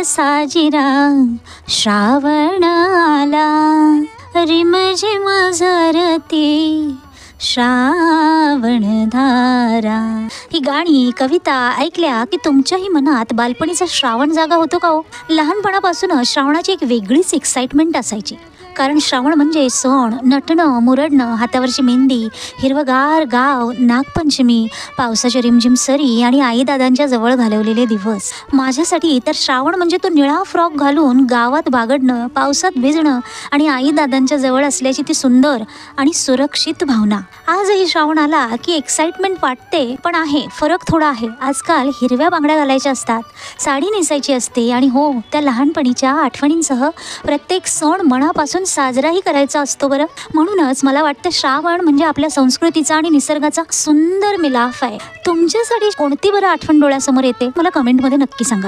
साजिरा श्रावण आला, रिमझिम झरती श्रावण धारा. ही गाणी कविता ऐकल्या की तुमच्याही मनात बालपणीचा श्रावण जागा होतो का हो? लहानपणापासूनच श्रावणाची एक वेगळीच एक्साइटमेंट असायची, कारण श्रावण म्हणजे सण, नटणं, मुरडणं, हातावरची मेहंदी, हिरवगार गाव, नागपंचमी, पावसाच्या रिमझिम सरी आणि आईदादांच्या जवळ घालवलेले दिवस. माझ्यासाठी तर श्रावण म्हणजे तो निळा फ्रॉक घालून गावात बागडणं, पावसात भिजणं आणि आईदादांच्या जवळ असल्याची ती सुंदर आणि सुरक्षित भावना. आजही श्रावण आला की एक्साइटमेंट वाटते, पण आहे फरक थोडा आहे. आजकाल हिरव्या बांगड्या घालायच्या असतात, साडी नेसायची असते आणि हो, त्या लहानपणीच्या आठवणींसह प्रत्येक सण मनापासून साजराही करायचा असतो बरं. म्हणूनच मला वाटतं श्रावण म्हणजे आपल्या संस्कृतीचा आणि निसर्गाचा सुंदर मिलाफ आहे. तुमच्यासाठी कोणती बरं आठवण डोळ्यासमोर येते मला कमेंटमध्ये नक्की सांगा.